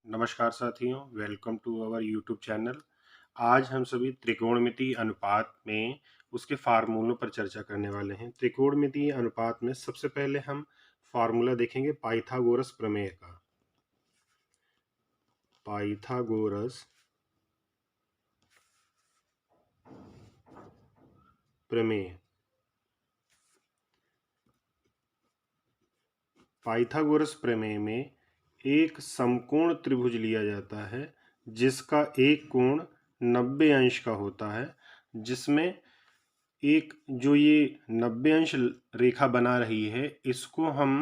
नमस्कार साथियों, welcome to our YouTube channel. आज हम सभी त्रिकोणमितीय अनुपात में उसके फार्मूलों पर चर्चा करने वाले हैं। त्रिकोणमितीय अनुपात में सबसे पहले हम फार्मूला देखेंगे पाइथागोरस प्रमेय का। पाइथागोरस प्रमेय। पाइथागोरस प्रमेय में एक समकोण त्रिभुज लिया जाता है जिसका एक कोण 90 अंश का होता है, जिसमें एक जो ये 90 अंश रेखा बना रही है इसको हम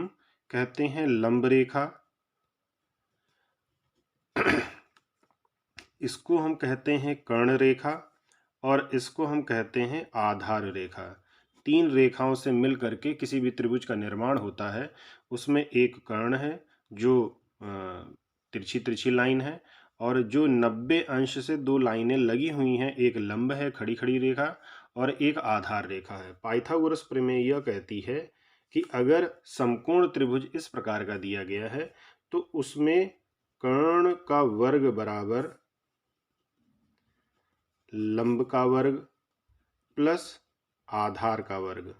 कहते हैं लंब रेखा। इसको हम कहते हैं कर्ण रेखा और इसको हम कहते हैं आधार रेखा। तीन रेखाओं से मिल करके किसी भी त्रिभुज का निर्माण होता है। उसमें एक कर्ण है जो तिरछी तिरछी लाइन है, और जो 90 अंश से दो लाइनें लगी हुई हैं, एक लंब है खड़ी खड़ी रेखा और एक आधार रेखा है। पाइथागोरस प्रमेय यह कहती है कि अगर समकोण त्रिभुज इस प्रकार का दिया गया है तो उसमें कर्ण का वर्ग बराबर लंब का वर्ग प्लस आधार का वर्ग,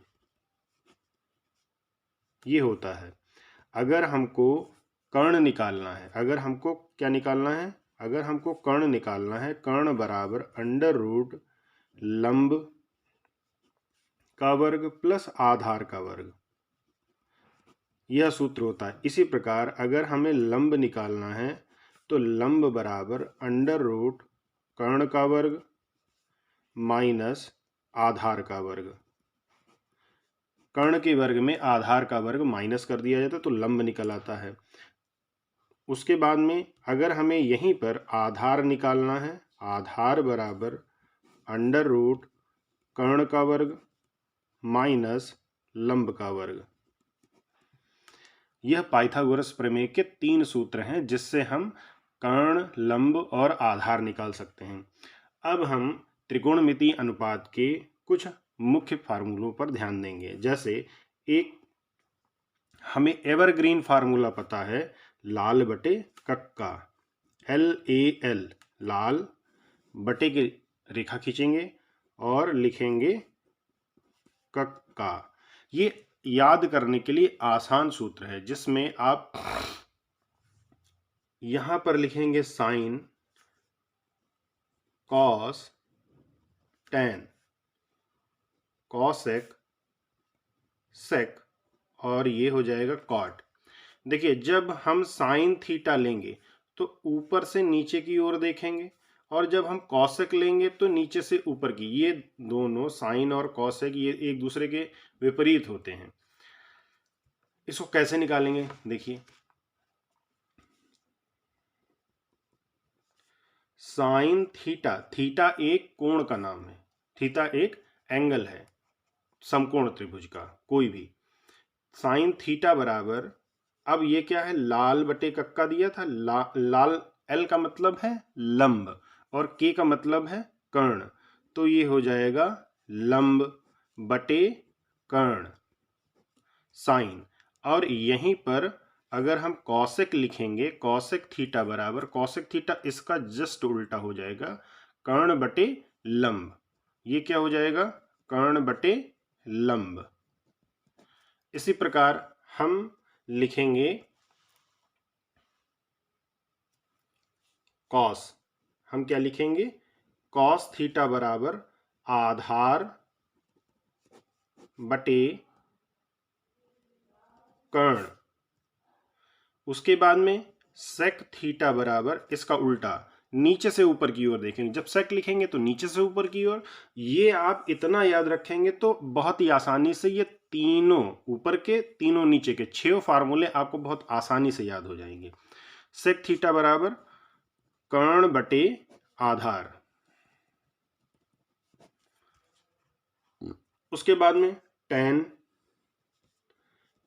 ये होता है। अगर हमको कर्ण निकालना है, अगर हमको क्या निकालना है, अगर हमको कर्ण निकालना है, कर्ण बराबर अंडर रूट लंब का वर्ग प्लस आधार का वर्ग, यह सूत्र होता है। इसी प्रकार अगर हमें लंब निकालना है तो लंब बराबर अंडर रूट कर्ण का वर्ग माइनस आधार का वर्ग। कर्ण के वर्ग में आधार का वर्ग माइनस कर दिया जाता है तो लंब निकल आता है। उसके बाद में अगर हमें यहीं पर आधार निकालना है, आधार बराबर अंडर रूट कर्ण का वर्ग माइनस लंब का वर्ग। यह पाइथागोरस प्रमेय के तीन सूत्र हैं जिससे हम कर्ण, लंब और आधार निकाल सकते हैं। अब हम त्रिकोणमितीय अनुपात के कुछ मुख्य फार्मूलों पर ध्यान देंगे। जैसे एक हमें एवरग्रीन फार्मूला पता है, लाल बटे कक्का, LAL, लाल बटे की रेखा खींचेंगे और लिखेंगे कक्का। ये याद करने के लिए आसान सूत्र है जिसमें आप यहां पर लिखेंगे साइन, कॉस, टैन, कॉसेक, सेक और ये हो जाएगा कॉट। देखिए, जब हम साइन थीटा लेंगे तो ऊपर से नीचे की ओर देखेंगे, और जब हम कॉसेक लेंगे तो नीचे से ऊपर की। ये दोनों साइन और कॉसेक ये एक दूसरे के विपरीत होते हैं। इसको कैसे निकालेंगे, देखिए, साइन थीटा, थीटा एक कोण का नाम है, थीटा एक एंगल है समकोण त्रिभुज का कोई भी। साइन थीटा बराबर, अब ये क्या है, लाल बटे कक्का दिया था। लाल एल का मतलब है लंब और के का मतलब है कर्ण, तो ये हो जाएगा लंब बटे कर्ण साइन। और यहीं पर अगर हम कॉसेक लिखेंगे, कॉसेक थीटा बराबर, कॉसेक थीटा इसका जस्ट उल्टा हो जाएगा, कर्ण बटे लंब। ये क्या हो जाएगा, कर्ण बटे लंब। इसी प्रकार हम लिखेंगे कॉस, हम क्या लिखेंगे, कॉस थीटा बराबर आधार बटे कर्ण। उसके बाद में सेक थीटा बराबर इसका उल्टा, नीचे से ऊपर की ओर देखेंगे। जब सेक लिखेंगे तो नीचे से ऊपर की ओर। ये आप इतना याद रखेंगे तो बहुत ही आसानी से ये तीनों ऊपर के तीनों नीचे के 6 फार्मूले आपको बहुत आसानी से याद हो जाएंगे। सेक थीटा बराबर कर्ण बटे आधार। उसके बाद में टैन,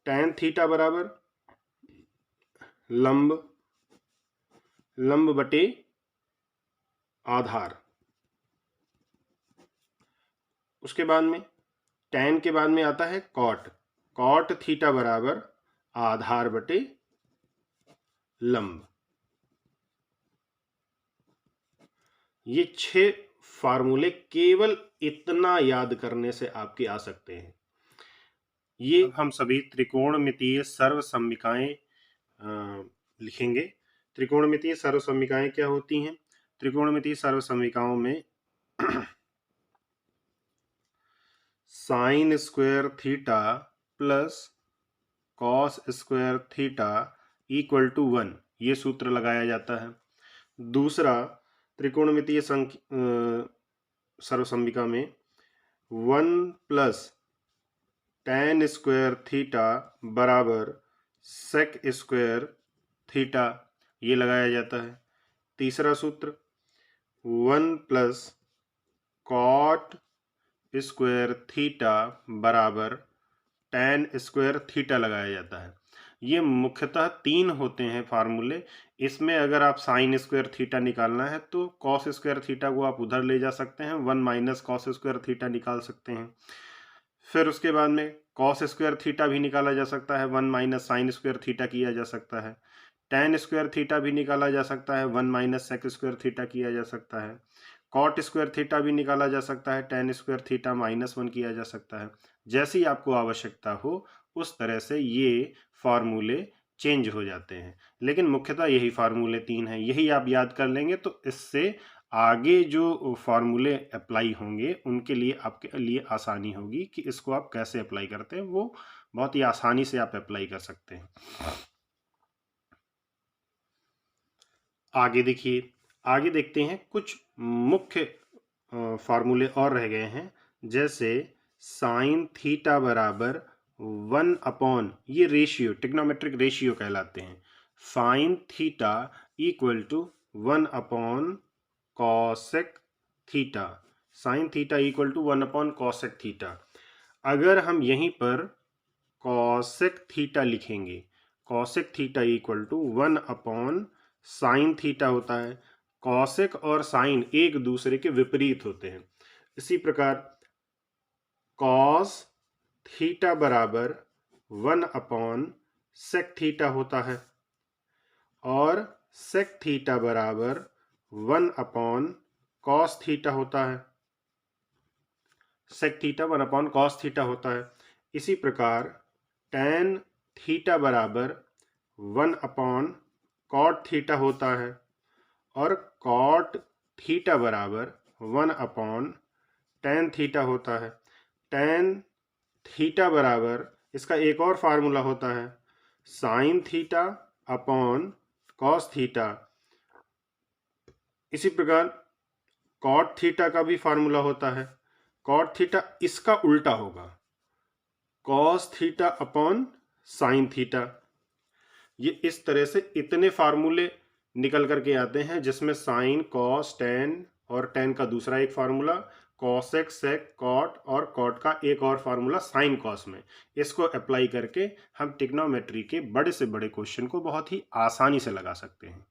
टैन थीटा बराबर लंब, लंब बटे आधार। उसके बाद में टैन के बाद में आता है कॉट, कॉट थीटा बराबर आधार बटे लंब। ये 6 फार्मूले केवल इतना याद करने से आपके आ सकते हैं। ये हम सभी त्रिकोणमितीय सर्वसम्मिकाएं लिखेंगे। त्रिकोणमितीय सर्वसम्मिकाएं क्या होती हैं? त्रिकोणमितीय सर्वसम्मिकाओं में sine square theta plus cos square theta equal to 1, ये सूत्र लगाया जाता है। दूसरा, त्रिकोणमितीय सर्वसम्मिका में 1 प्लस tan स्क्वायर थीटा बराबर सेक स्क्वायर थीटा, ये लगाया जाता है। तीसरा सूत्र 1 प्लस कॉट स्क्वायर थीटा बराबर tan स्क्वायर थीटा लगाया जाता है। ये मुख्यतः 3 होते हैं फार्मूले। इसमें अगर आप साइन स्क्वायर थीटा निकालना है तो कॉस स्क्वायर थीटा को आप उधर ले जा सकते हैं, 1 माइनस कॉस स्क्वायर थीटा निकाल सकते हैं। फिर उसके बाद में कॉस स्क्वायर थीटा भी निकाला जा सकता है, 1 माइनस साइन स्क्वायर थीटा किया जा सकता है। tan स्क्वायर थीटा भी निकाला जा सकता है, 1 माइनस सेक स्क्वायर थीटा किया जा सकता है। कॉट स्क्वायर थीटा भी निकाला जा सकता है, tan स्क्वायर थीटा -1 किया जा सकता है। जैसी आपको आवश्यकता हो उस तरह से ये फार्मूले चेंज हो जाते हैं, लेकिन मुख्यतः यही फार्मूले 3 हैं। यही आप याद कर लेंगे तो इससे आगे जो फार्मूले अप्लाई होंगे उनके लिए आपके लिए आसानी होगी कि इसको आप कैसे अप्लाई करते हैं, वो बहुत ही आसानी से आप अप्लाई कर सकते हैं। आगे देखिए, आगे देखते हैं कुछ मुख्य फार्मूले और रह गए हैं, जैसे साइन थीटा बराबर 1 अपॉन, ये रेशियो ट्रिग्नोमेट्रिक रेशियो कहलाते हैं। Sine theta equal to 1 upon cosec theta, sine theta equal to 1 upon cosec theta. अगर हम यहीं पर कॉसेक थीटा लिखेंगे, cosec theta equal to 1 upon sine theta होता है। कॉसेक और साइन एक दूसरे के विपरीत होते हैं। इसी प्रकार कॉस थीटा बराबर 1 अपॉन सेक थीटा होता है और सेक थीटा बराबर 1 अपॉन कॉस थीटा होता है। Sec theta 1 upon cos theta होता है। इसी प्रकार tan थीटा बराबर 1 अपॉन कॉट थीटा होता है और कॉट थीटा बराबर 1 अपॉन tan थीटा होता है। tan थीटा बराबर, इसका एक और फार्मूला होता है, sine theta upon cos theta. इसी प्रकार कॉट थीटा का भी फार्मूला होता है। कॉट थीटा इसका उल्टा होगा, cos theta upon sine theta. ये इस तरह से इतने फार्मूले निकल करके आते हैं, जिसमें साइन, कॉस, टेन और टेन का दूसरा एक फार्मूला, कॉसेक, सेक, कॉट और कॉट का एक और फार्मूला साइन कॉस में। इसको अप्लाई करके हम ट्रिग्नोमेट्री के बड़े से बड़े क्वेश्चन को बहुत ही आसानी से लगा सकते हैं।